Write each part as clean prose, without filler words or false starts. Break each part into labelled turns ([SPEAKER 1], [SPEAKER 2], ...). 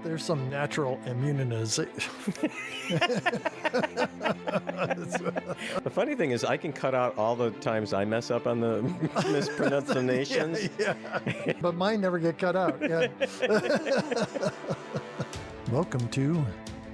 [SPEAKER 1] There's some natural immunization.
[SPEAKER 2] The funny thing is I can cut out all the times I mess up on the mispronunciations.
[SPEAKER 1] Yeah. But mine never get cut out. Yeah. Welcome to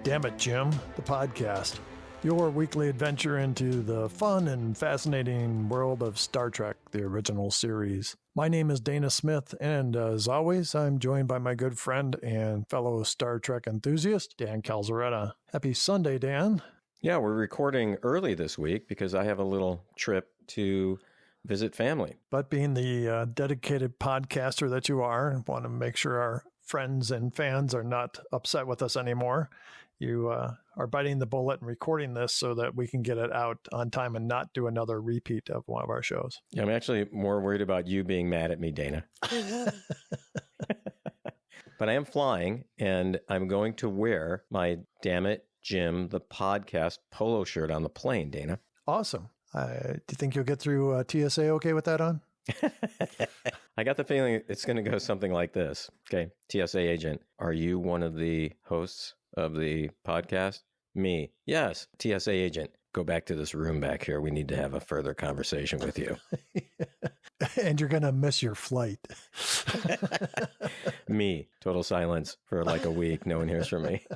[SPEAKER 1] Damn It, Jim, the podcast. Your weekly adventure into the fun and fascinating world of Star Trek, the original series. My name is Dana Smith, and as always, I'm joined by my good friend and fellow Star Trek enthusiast, Dan Calzaretta. Happy Sunday, Dan.
[SPEAKER 2] Yeah, we're recording early this week because I have a little trip to visit family.
[SPEAKER 1] But being the dedicated podcaster that you are, and want to make sure our friends and fans are not upset with us anymore, you are biting the bullet and recording this so that we can get it out on time and not do another repeat of one of our shows.
[SPEAKER 2] Yeah, I'm actually more worried about you being mad at me, Dana. But I am flying, and I'm going to wear my Damn It, Jim, the podcast polo shirt on the plane, Dana.
[SPEAKER 1] Awesome. Do you think you'll get through TSA okay with that on?
[SPEAKER 2] I got the feeling it's going to go something like this. Okay, TSA agent, are you one of the hosts of the podcast? Me. Yes. TSA agent, go back to this room back here. We need to have a further conversation with you.
[SPEAKER 1] And you're going to miss your flight.
[SPEAKER 2] Me. Total silence for like a week. No one hears from me.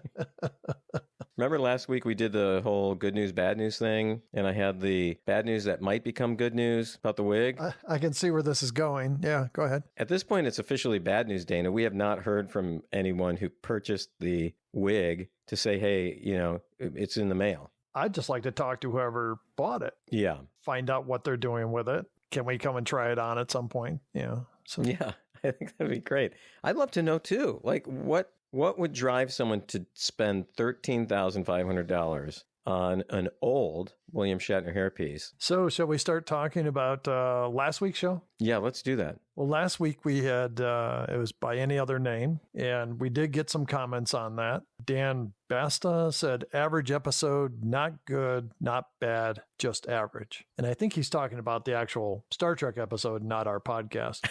[SPEAKER 2] Remember last week we did the whole good news, bad news thing, and I had the bad news that might become good news about the wig?
[SPEAKER 1] I can see where this is going. Yeah, go ahead.
[SPEAKER 2] At this point, it's officially bad news, Dana. We have not heard from anyone who purchased the wig to say, hey, you know, it's in the mail.
[SPEAKER 1] I'd just like to talk to whoever bought it.
[SPEAKER 2] Yeah.
[SPEAKER 1] Find out what they're doing with it. Can we come and try it on at some point? Yeah. So
[SPEAKER 2] yeah, I think that'd be great. I'd love to know too. Like what would drive someone to spend $13,500 on an old William Shatner hairpiece?
[SPEAKER 1] So shall we start talking about last week's show?
[SPEAKER 2] Yeah, let's do that.
[SPEAKER 1] Well, last week we had, it was By Any Other Name, and we did get some comments on that. Dan Basta said, average episode, not good, not bad, just average. And I think he's talking about the actual Star Trek episode, not our podcast.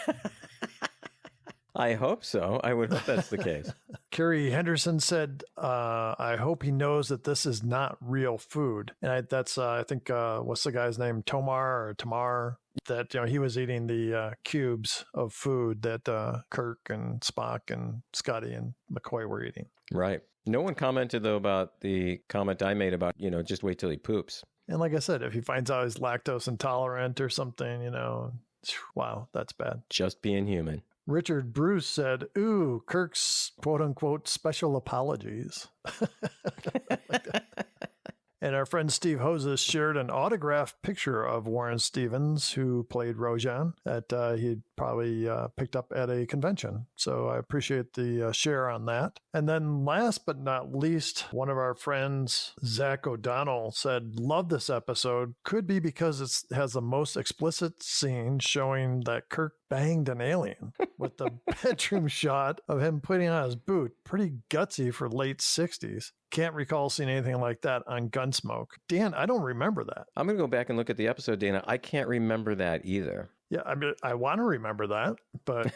[SPEAKER 2] I hope so. I would hope that's the case.
[SPEAKER 1] Carrie Henderson said, I hope he knows that this is not real food. And I think, what's the guy's name? Tamar, that, you know, he was eating the cubes of food that Kirk and Spock and Scotty and McCoy were eating.
[SPEAKER 2] Right. No one commented, though, about the comment I made about, you know, just wait till he poops.
[SPEAKER 1] And like I said, if he finds out he's lactose intolerant or something, you know, wow, that's bad.
[SPEAKER 2] Just being human.
[SPEAKER 1] Richard Bruce said, ooh, Kirk's quote-unquote special apologies. And our friend Steve Hoses shared an autographed picture of Warren Stevens, who played Rojan, that he'd probably picked up at a convention. So I appreciate the share on that. And then last but not least, one of our friends, Zach O'Donnell, said, love this episode. Could be because it has the most explicit scene showing that Kirk banged an alien with the bedroom shot of him putting on his boot. Pretty gutsy for late 60s. Can't recall seeing anything like that on Gunsmoke. Dan, I don't remember that.
[SPEAKER 2] I'm going to go back and look at the episode, Dana. I can't remember that either.
[SPEAKER 1] Yeah, I mean, I want to remember that, but...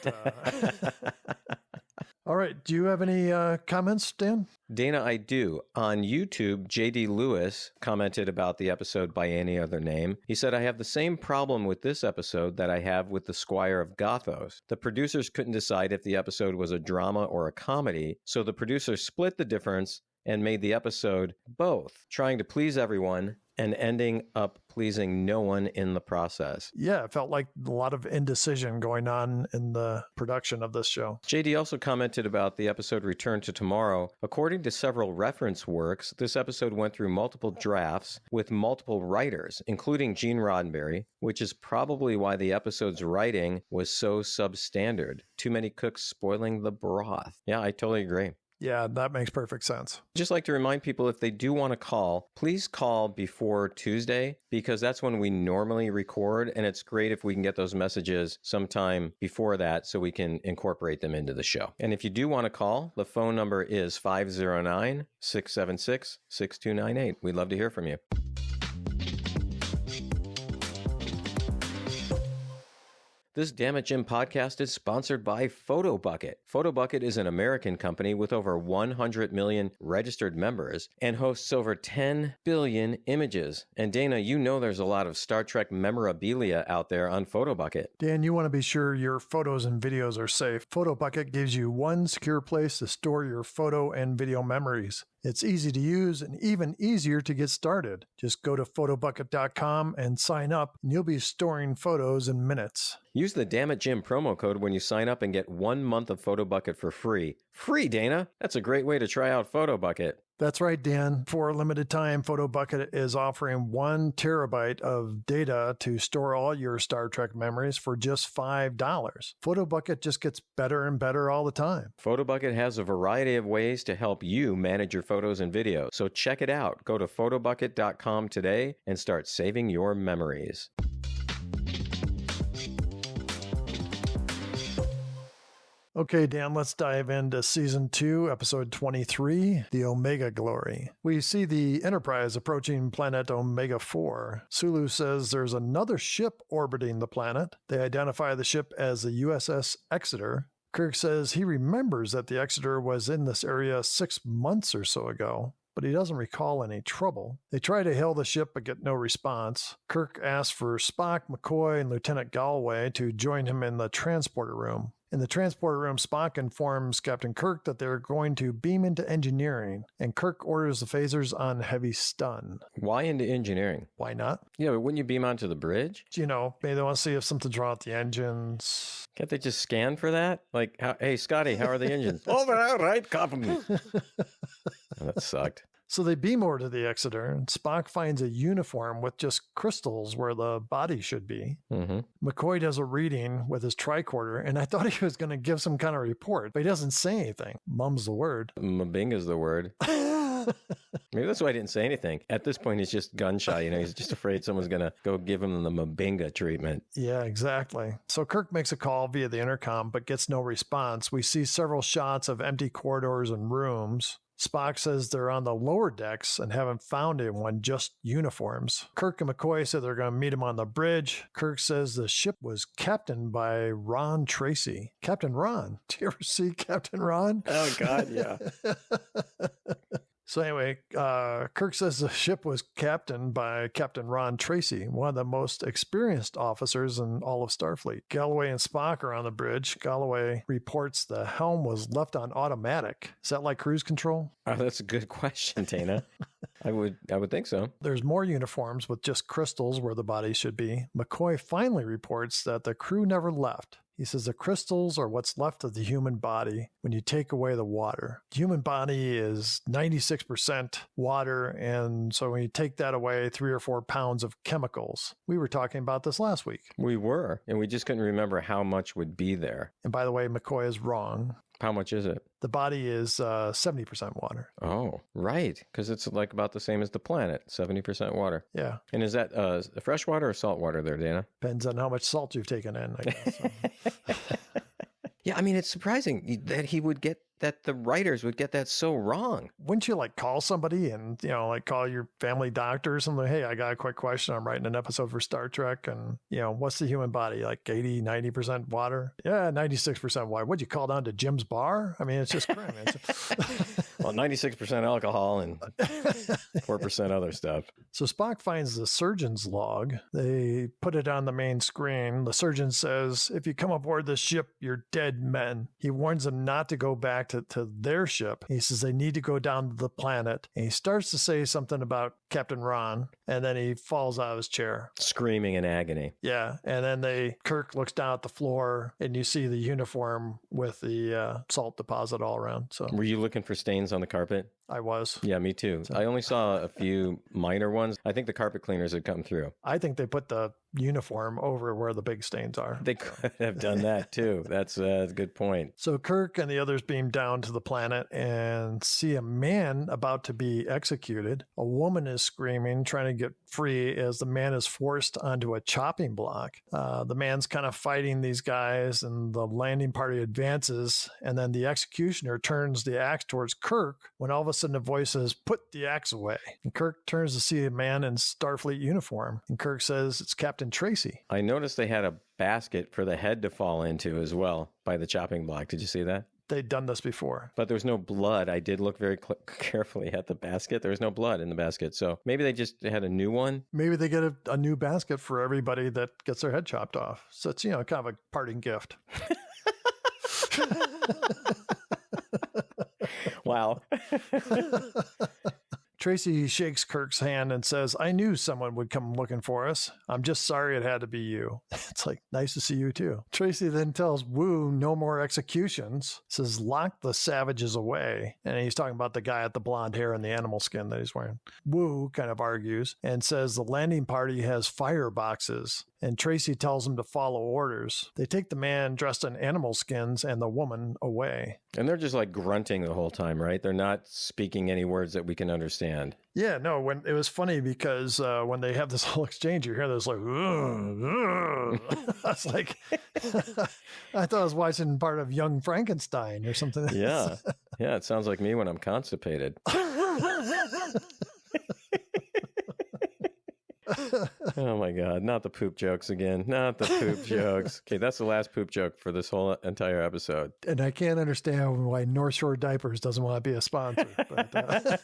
[SPEAKER 1] All right. Do you have any comments, Dan?
[SPEAKER 2] Dana, I do. On YouTube, J.D. Lewis commented about the episode By Any Other Name. He said, I have the same problem with this episode that I have with The Squire of Gothos. The producers couldn't decide if the episode was a drama or a comedy, so the producers split the difference and made the episode both, trying to please everyone and ending up pleasing no one in the process.
[SPEAKER 1] Yeah, it felt like a lot of indecision going on in the production of this show.
[SPEAKER 2] JD also commented about the episode Return to Tomorrow. According to several reference works, this episode went through multiple drafts with multiple writers, including Gene Roddenberry, which is probably why the episode's writing was so substandard. Too many cooks spoiling the broth. Yeah, I totally agree.
[SPEAKER 1] Yeah, that makes perfect sense.
[SPEAKER 2] Just like to remind people, if they do want to call, please call before Tuesday, because that's when we normally record. And it's great if we can get those messages sometime before that so we can incorporate them into the show. And if you do want to call, the phone number is 509-676-6298. We'd love to hear from you. This Damn It Jim podcast is sponsored by PhotoBucket. PhotoBucket is an American company with over 100 million registered members and hosts over 10 billion images. And Dana, you know there's a lot of Star Trek memorabilia out there on PhotoBucket.
[SPEAKER 1] Dan, you want to be sure your photos and videos are safe. PhotoBucket gives you one secure place to store your photo and video memories. It's easy to use and even easier to get started. Just go to photobucket.com and sign up, and you'll be storing photos in minutes.
[SPEAKER 2] Use the Damn It Jim promo code when you sign up and get 1 month of PhotoBucket for free. Free, Dana! That's a great way to try out PhotoBucket.
[SPEAKER 1] That's right, Dan. For a limited time, PhotoBucket is offering 1 terabyte of data to store all your Star Trek memories for just $5. PhotoBucket just gets better and better all the time.
[SPEAKER 2] PhotoBucket has a variety of ways to help you manage your photos and videos, so check it out. Go to photobucket.com today and start saving your memories.
[SPEAKER 1] Okay, Dan, let's dive into Season 2, Episode 23, The Omega Glory. We see the Enterprise approaching planet Omega 4. Sulu says there's another ship orbiting the planet. They identify the ship as the USS Exeter. Kirk says he remembers that the Exeter was in this area 6 months or so ago, but he doesn't recall any trouble. They try to hail the ship but get no response. Kirk asks for Spock, McCoy, and Lieutenant Galway to join him in the transporter room. In the transporter room, Spock informs Captain Kirk that they're going to beam into engineering, and Kirk orders the phasers on heavy stun.
[SPEAKER 2] Why into engineering?
[SPEAKER 1] Why not?
[SPEAKER 2] Yeah, but wouldn't you beam onto the bridge?
[SPEAKER 1] You know, maybe they want to see if something's wrong with the engines.
[SPEAKER 2] Can't they just scan for that? Like, hey, Scotty, how are the engines? Over, all right, copy me. Oh, that sucked.
[SPEAKER 1] So they beam over to the Exeter, and Spock finds a uniform with just crystals where the body should be.
[SPEAKER 2] Mm-hmm.
[SPEAKER 1] McCoy does a reading with his tricorder, and I thought he was going to give some kind of report, but he doesn't say anything. Mum's the word.
[SPEAKER 2] Mabinga's the word. Maybe that's why I didn't say anything. At this point, he's just gun shy. He's just afraid someone's going to go give him the Mabinga treatment.
[SPEAKER 1] Yeah, exactly. So Kirk makes a call via the intercom, but gets no response. We see several shots of empty corridors and rooms. Spock says they're on the lower decks and haven't found anyone, just uniforms. Kirk and McCoy say they're going to meet him on the bridge. Kirk says the ship was captained by Ron Tracy. Captain Ron. Do you ever see Captain Ron?
[SPEAKER 2] Oh, God, yeah.
[SPEAKER 1] So anyway, Kirk says the ship was captained by Captain Ron Tracy, one of the most experienced officers in all of Starfleet. Galloway and Spock are on the bridge. Galloway reports the helm was left on automatic. Is that like cruise control?
[SPEAKER 2] Oh, that's a good question, Dana. I would think so.
[SPEAKER 1] There's more uniforms with just crystals where the bodies should be. McCoy finally reports that the crew never left. He says the crystals are what's left of the human body when you take away the water. The human body is 96% water, and so when you take that away, 3 or 4 pounds of chemicals. We were talking about this last week.
[SPEAKER 2] We were, and we just couldn't remember how much would be there.
[SPEAKER 1] And by the way, McCoy is wrong.
[SPEAKER 2] How much is it?
[SPEAKER 1] The body is 70% water.
[SPEAKER 2] Oh, right. Because it's like about the same as the planet, 70% water.
[SPEAKER 1] Yeah.
[SPEAKER 2] And is that fresh water or salt water there, Dana?
[SPEAKER 1] Depends on how much salt you've taken in, I guess.
[SPEAKER 2] Yeah, I mean, it's surprising that that the writers would get that so wrong.
[SPEAKER 1] Wouldn't you call somebody and, call your family doctor or something? Hey, I got a quick question. I'm writing an episode for Star Trek and, what's the human body? Like 80, 90% water? Yeah, 96% water. What'd you call down to Jim's bar? I mean, it's just crime.
[SPEAKER 2] Well, 96% alcohol and 4% other stuff.
[SPEAKER 1] So Spock finds the surgeon's log. They put it on the main screen. The surgeon says, if you come aboard this ship, you're dead men. He warns them not to go back to their ship. He says they need to go down to the planet. And he starts to say something about Captain Ron, and then he falls out of his chair.
[SPEAKER 2] Screaming in agony.
[SPEAKER 1] Yeah, and then Kirk looks down at the floor, and you see the uniform with the salt deposit all around. So,
[SPEAKER 2] were you looking for stains on the carpet?
[SPEAKER 1] I was.
[SPEAKER 2] Yeah, me too. I only saw a few minor ones. I think the carpet cleaners had come through.
[SPEAKER 1] I think they put the uniform over where the big stains are.
[SPEAKER 2] They could have done that too. That's a good point.
[SPEAKER 1] So Kirk and the others beam down to the planet and see a man about to be executed. A woman is screaming, trying to get free as the man is forced onto a chopping block. The man's kind of fighting these guys, and the landing party advances, and then the executioner turns the axe towards Kirk when all of a sudden a voice says, "Put the axe away." And Kirk turns to see a man in Starfleet uniform, and Kirk says it's Captain Tracy.
[SPEAKER 2] I noticed they had a basket for the head to fall into as well by the chopping block. Did you see that?
[SPEAKER 1] They'd done this before.
[SPEAKER 2] But there's no blood. I did look very carefully at the basket. There was no blood in the basket. So maybe they just had a new one.
[SPEAKER 1] Maybe they get a new basket for everybody that gets their head chopped off. So it's, kind of a parting gift.
[SPEAKER 2] Wow.
[SPEAKER 1] Tracy shakes Kirk's hand and says, I knew someone would come looking for us. I'm just sorry it had to be you. It's like, nice to see you too. Tracy then tells Wu no more executions, says, lock the savages away. And he's talking about the guy with the blonde hair and the animal skin that he's wearing. Wu kind of argues and says the landing party has fireboxes. And Tracy tells him to follow orders. They take the man dressed in animal skins and the woman away.
[SPEAKER 2] And they're just like grunting the whole time, right? They're not speaking any words that we can understand.
[SPEAKER 1] Yeah, no, when it was funny because when they have this whole exchange, you hear this like, I was like, I thought I was watching part of Young Frankenstein or something.
[SPEAKER 2] Yeah. Yeah, it sounds like me when I'm constipated. Oh my God, not the poop jokes again. Not the poop jokes. Okay, that's the last poop joke for this whole entire episode.
[SPEAKER 1] And I can't understand why North Shore Diapers doesn't want to be a sponsor. But,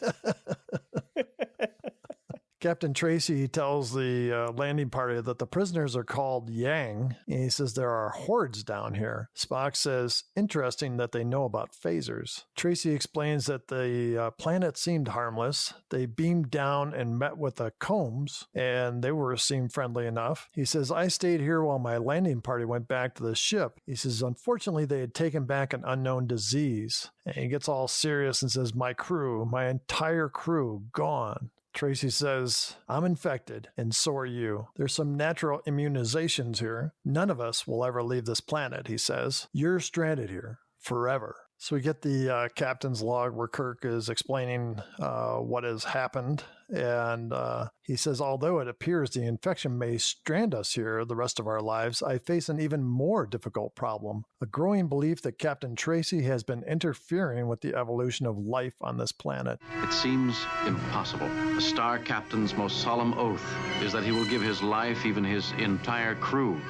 [SPEAKER 1] Captain Tracy tells the landing party that the prisoners are called Yang, and he says there are hordes down here. Spock says, interesting that they know about phasers. Tracy explains that the planet seemed harmless. They beamed down and met with the Combs, and they seemed friendly enough. He says, I stayed here while my landing party went back to the ship. He says, unfortunately, they had taken back an unknown disease. And he gets all serious and says, my entire crew, gone. Tracy says, I'm infected, and so are you. There's some natural immunizations here. None of us will ever leave this planet, he says. You're stranded here forever. So we get the captain's log where Kirk is explaining what has happened. And he says, although it appears the infection may strand us here the rest of our lives, I face an even more difficult problem. A growing belief that Captain Tracy has been interfering with the evolution of life on this planet.
[SPEAKER 3] It seems impossible. The Star Captain's most solemn oath is that he will give his life, even his entire crew,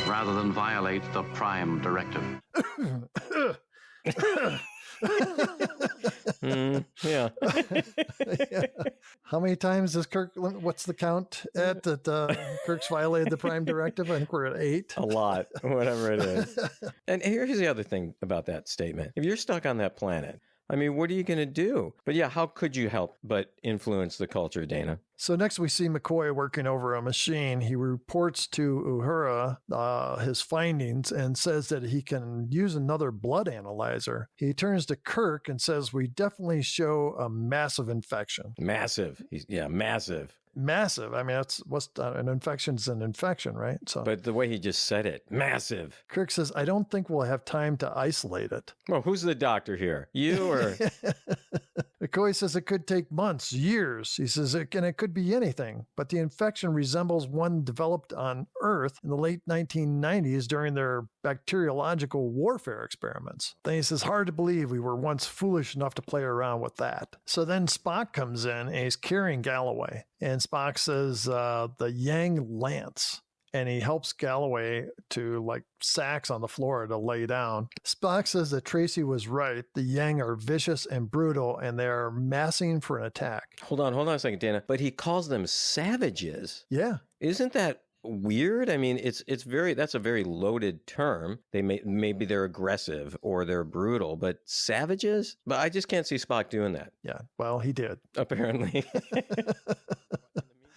[SPEAKER 3] rather than violate the Prime Directive.
[SPEAKER 2] Yeah.
[SPEAKER 1] Yeah. How many times does Kirk, what's the count at that Kirk's violated the Prime Directive? I think we're at 8.
[SPEAKER 2] A lot, whatever it is. And here's the other thing about that statement. If you're stuck on that planet, I mean, what are you going to do? But yeah, how could you help but influence the culture, Dana?
[SPEAKER 1] So next we see McCoy working over a machine. He reports to Uhura his findings and says that he can use another blood analyzer. He turns to Kirk and says, we definitely show a massive infection.
[SPEAKER 2] Massive. Massive.
[SPEAKER 1] Massive. I mean, that's an infection's an infection, right? So,
[SPEAKER 2] but the way he just said it, massive.
[SPEAKER 1] Kirk says, I don't think we'll have time to isolate it.
[SPEAKER 2] Well, who's the doctor here? You or?
[SPEAKER 1] McCoy says it could take months, years. He says it could be anything, but the infection resembles one developed on Earth in the late 1990s during their bacteriological warfare experiments. Then he says, hard to believe we were once foolish enough to play around with that. So then Spock comes in and he's carrying Galloway. And Spock says the Yang Lance. And he helps Galloway to sacks on the floor to lay down. Spock says that Tracy was right. The Yang are vicious and brutal, and they are massing for an attack.
[SPEAKER 2] Hold on a second, Dana. But he calls them savages.
[SPEAKER 1] Yeah.
[SPEAKER 2] Isn't that weird? I mean, that's a very loaded term. Maybe they're aggressive or they're brutal, but savages? But I just can't see Spock doing that.
[SPEAKER 1] Yeah. Well, he did.
[SPEAKER 2] Apparently.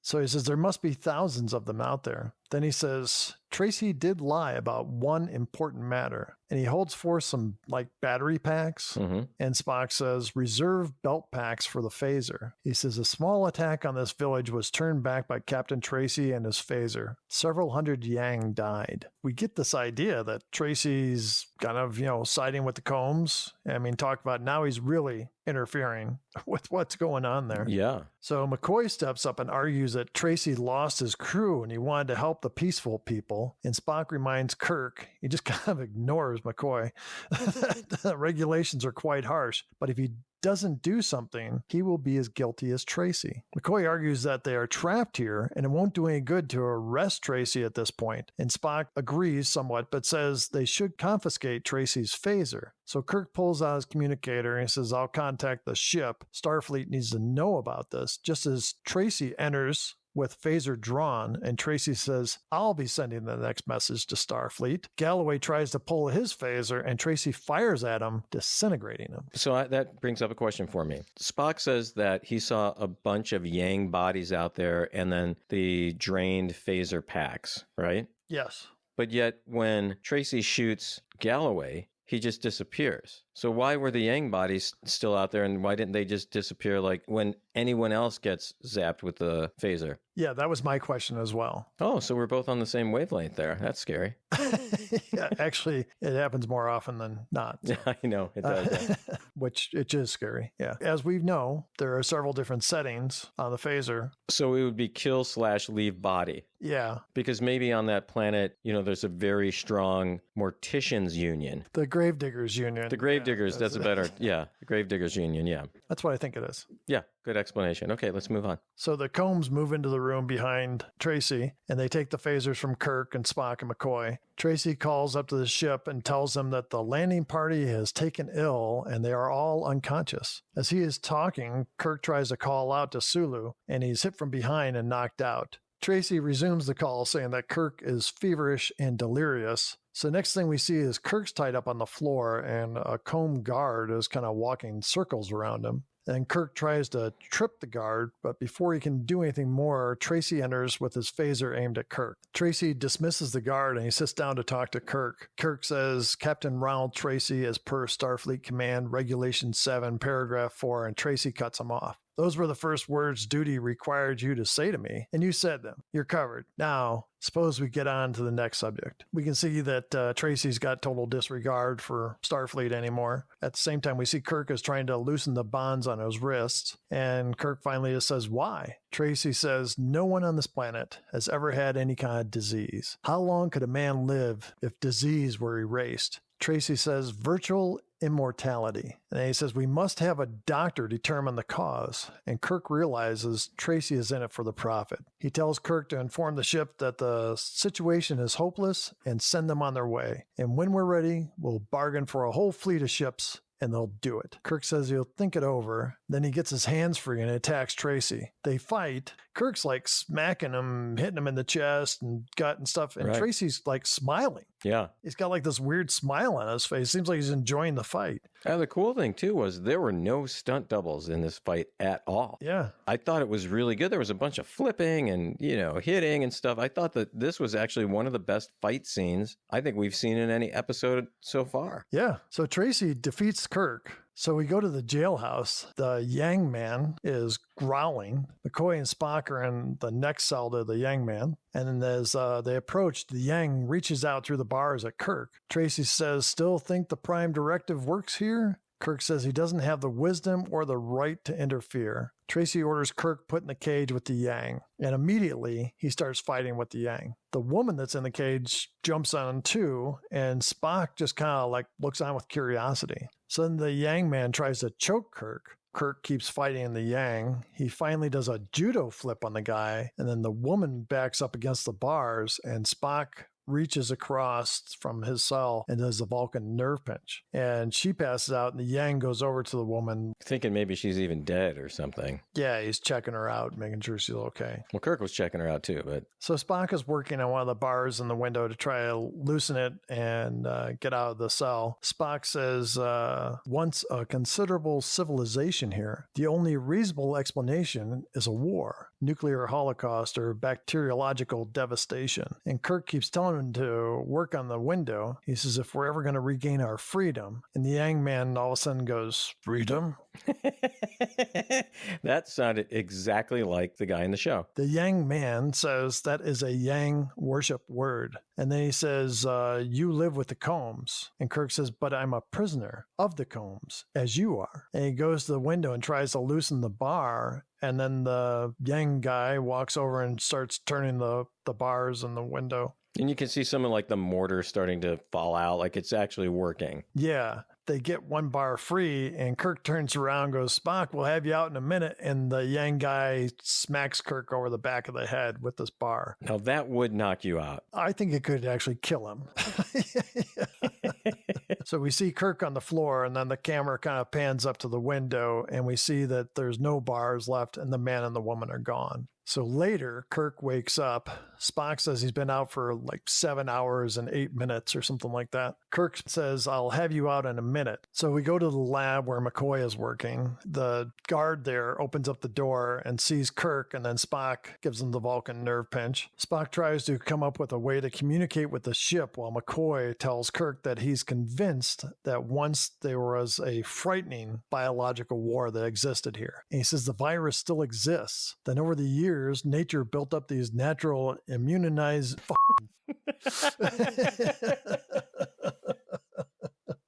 [SPEAKER 1] So he says there must be thousands of them out there. Then he says, Tracy did lie about one important matter. And he holds forth some battery packs. Mm-hmm. And Spock says, reserve belt packs for the phaser. He says a small attack on this village was turned back by Captain Tracy and his phaser. Several hundred Yang died. We get this idea that Tracy's kind of, siding with the Combs. I mean, talk about now he's really interfering with what's going on there.
[SPEAKER 2] Yeah.
[SPEAKER 1] So McCoy steps up and argues that Tracy lost his crew and he wanted to help the peaceful people. people, and Spock reminds Kirk, he just kind of ignores McCoy, that the regulations are quite harsh, but if he doesn't do something, he will be as guilty as Tracy. McCoy argues that they are trapped here and it won't do any good to arrest Tracy at this point, and Spock agrees somewhat but says they should confiscate Tracy's phaser. So Kirk pulls out his communicator and he says, I'll contact the ship. Starfleet needs to know about this. Just as Tracy enters with phaser drawn, and Tracy says, I'll be sending the next message to Starfleet. Galloway tries to pull his phaser, and Tracy fires at him, disintegrating him.
[SPEAKER 2] So that brings up a question for me. Spock says that he saw a bunch of Yang bodies out there and then the drained phaser packs, right?
[SPEAKER 1] Yes.
[SPEAKER 2] But yet when Tracy shoots Galloway, he just disappears. So why were the Yang bodies still out there, and why didn't they just disappear like when anyone else gets zapped with the phaser?
[SPEAKER 1] Yeah, that was my question as well.
[SPEAKER 2] Oh, so we're both on the same wavelength there. That's scary.
[SPEAKER 1] Yeah, actually, it happens more often than not. So.
[SPEAKER 2] I know, it does. Yeah.
[SPEAKER 1] Which it is scary, yeah. As we know, there are several different settings on the phaser.
[SPEAKER 2] So it would be kill/leave body.
[SPEAKER 1] Yeah.
[SPEAKER 2] Because maybe on that planet, there's a very strong morticians union.
[SPEAKER 1] The Gravediggers union.
[SPEAKER 2] The Gravediggers, that's a better, the Gravediggers union, yeah.
[SPEAKER 1] That's what I think it is.
[SPEAKER 2] Yeah, good explanation. Okay, let's move on.
[SPEAKER 1] So the Combs move into the room behind Tracy, and they take the phasers from Kirk and Spock and McCoy. Tracy calls up to the ship and tells them that the landing party has taken ill and they are all unconscious. As he is talking, Kirk tries to call out to Sulu, and he's hit from behind and knocked out. Tracy resumes the call, saying that Kirk is feverish and delirious. So next thing we see is Kirk's tied up on the floor, and a Comb guard is kind of walking circles around him. And Kirk tries to trip the guard, but before he can do anything more, Tracy enters with his phaser aimed at Kirk. Tracy dismisses the guard and he sits down to talk to Kirk. Kirk says, Captain Ronald Tracy, as per Starfleet Command Regulation 7, Paragraph 4, and Tracy cuts him off. Those were the first words duty required you to say to me, and you said them. You're covered. Now, suppose we get on to the next subject. We can see that Tracy's got total disregard for Starfleet anymore. At the same time, we see Kirk is trying to loosen the bonds on his wrists, and Kirk finally just says, why? Tracy says, no one on this planet has ever had any kind of disease. How long could a man live if disease were erased? Tracy says, virtual immortality. And he says, we must have a doctor determine the cause. And Kirk realizes Tracy is in it for the profit. He tells Kirk to inform the ship that the situation is hopeless and send them on their way. And when we're ready, we'll bargain for a whole fleet of ships and they'll do it. Kirk says he'll think it over. Then he gets his hands free and attacks Tracy. They fight. Kirk's like smacking him, hitting him in the chest and gut and stuff. And right. Tracy's like smiling.
[SPEAKER 2] Yeah.
[SPEAKER 1] He's got like this weird smile on his face. Seems like he's enjoying the fight.
[SPEAKER 2] And the cool thing too was there were no stunt doubles in this fight at all.
[SPEAKER 1] Yeah.
[SPEAKER 2] I thought it was really good. There was a bunch of flipping and, hitting and stuff. I thought that this was actually one of the best fight scenes I think we've seen in any episode so far.
[SPEAKER 1] Yeah. So Tracy defeats Kirk. So we go to the jailhouse. The Yang man is growling. McCoy and Spock are in the next cell to the Yang man. And then as they approach, the Yang reaches out through the bars at Kirk. Tracy says, still think the Prime Directive works here? Kirk says he doesn't have the wisdom or the right to interfere. Tracy orders Kirk put in the cage with the Yang, and immediately he starts fighting with the Yang. The woman that's in the cage jumps on too, and Spock just kind of like looks on with curiosity. So then the Yang man tries to choke Kirk. Kirk keeps fighting the Yang. He finally does a judo flip on the guy, and then the woman backs up against the bars, and Spock reaches across from his cell and does the Vulcan nerve pinch. And she passes out, and the Yang goes over to the woman.
[SPEAKER 2] Thinking maybe she's even dead or something.
[SPEAKER 1] Yeah, he's checking her out, making sure she's okay.
[SPEAKER 2] Well, Kirk was checking her out too, but...
[SPEAKER 1] So Spock is working on one of the bars in the window to try to loosen it and get out of the cell. Spock says, once a considerable civilization here, the only reasonable explanation is a war, nuclear holocaust, or bacteriological devastation. And Kirk keeps telling him to work on the window. He says, if we're ever going to regain our freedom. And the Yang man all of a sudden goes, freedom?
[SPEAKER 2] That sounded exactly like the guy in the show.
[SPEAKER 1] The Yang man says that is a Yang worship word. And then he says, you live with the Combs. And Kirk says, but I'm a prisoner of the Combs, as you are. And he goes to the window and tries to loosen the bar. And then the Yang guy walks over and starts turning the bars in the window.
[SPEAKER 2] And you can see some of like the mortar starting to fall out, like it's actually working.
[SPEAKER 1] Yeah. They get one bar free, and Kirk turns around and goes, Spock, we'll have you out in a minute. And the Yang guy smacks Kirk over the back of the head with this bar.
[SPEAKER 2] Now, that would knock you out.
[SPEAKER 1] I think it could actually kill him. So we see Kirk on the floor, and then the camera kind of pans up to the window, and we see that there's no bars left, and the man and the woman are gone. So later, Kirk wakes up. Spock says he's been out for like 7 hours and 8 minutes or something like that. Kirk says, I'll have you out in a minute. So we go to the lab where McCoy is working. The guard there opens up the door and sees Kirk, and then Spock gives him the Vulcan nerve pinch. Spock tries to come up with a way to communicate with the ship, while McCoy tells Kirk that he's convinced that once there was a frightening biological war that existed here. And he says the virus still exists. Then over the years, nature built up these natural immunized.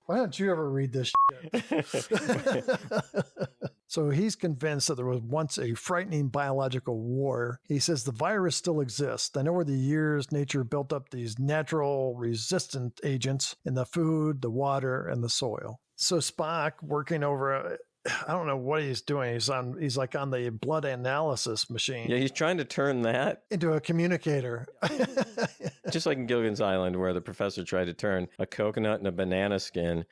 [SPEAKER 1] Why don't you ever read this shit? So he's convinced that there was once a frightening biological war. He says the virus still exists. Then over the years, nature built up these natural resistant agents in the food, the water, and the soil. So Spock, working over I don't know what he's doing. He's like on the blood analysis machine.
[SPEAKER 2] Yeah, he's trying to turn that
[SPEAKER 1] into a communicator.
[SPEAKER 2] Just like in Gilligan's Island, where the professor tried to turn a coconut and a banana skin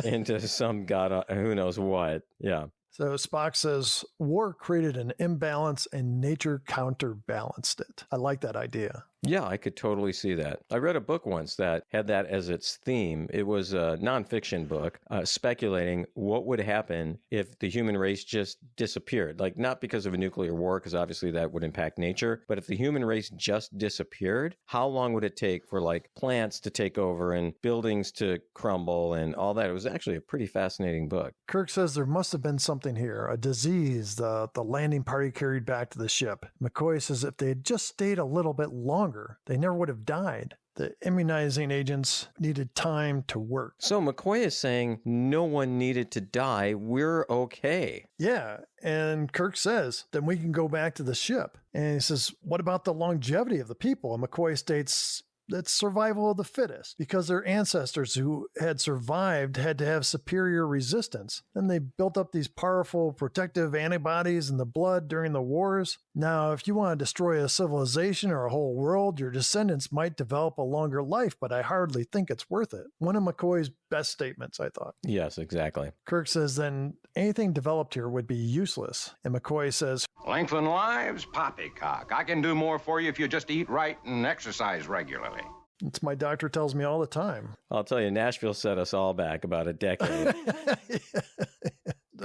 [SPEAKER 2] into some god who knows what. Yeah.
[SPEAKER 1] So Spock says, war created an imbalance and nature counterbalanced it. I like that idea.
[SPEAKER 2] Yeah, I could totally see that. I read a book once that had that as its theme. It was a nonfiction book speculating what would happen if the human race just disappeared. Like, not because of a nuclear war, because obviously that would impact nature, but if the human race just disappeared, how long would it take for like plants to take over and buildings to crumble and all that? It was actually a pretty fascinating book.
[SPEAKER 1] Kirk says there must have been something here, a disease the landing party carried back to the ship. McCoy says if they had just stayed a little bit longer, they never would have died. The immunizing agents needed time to work.
[SPEAKER 2] So McCoy is saying no one needed to die. We're okay.
[SPEAKER 1] Yeah. And Kirk says, then we can go back to the ship. And he says, what about the longevity of the people? And McCoy states, that's survival of the fittest, because their ancestors who had survived had to have superior resistance. Then they built up these powerful protective antibodies in the blood during the wars. Now, if you want to destroy a civilization or a whole world, your descendants might develop a longer life, but I hardly think it's worth it. One of McCoy's best statements, I thought.
[SPEAKER 2] Yes, exactly.
[SPEAKER 1] Kirk says then anything developed here would be useless. And McCoy says,
[SPEAKER 4] lengthen lives? Poppycock. I can do more for you if you just eat right and exercise regularly.
[SPEAKER 1] it's my doctor tells me all the time.
[SPEAKER 2] I'll tell you, Nashville set us all back about a decade.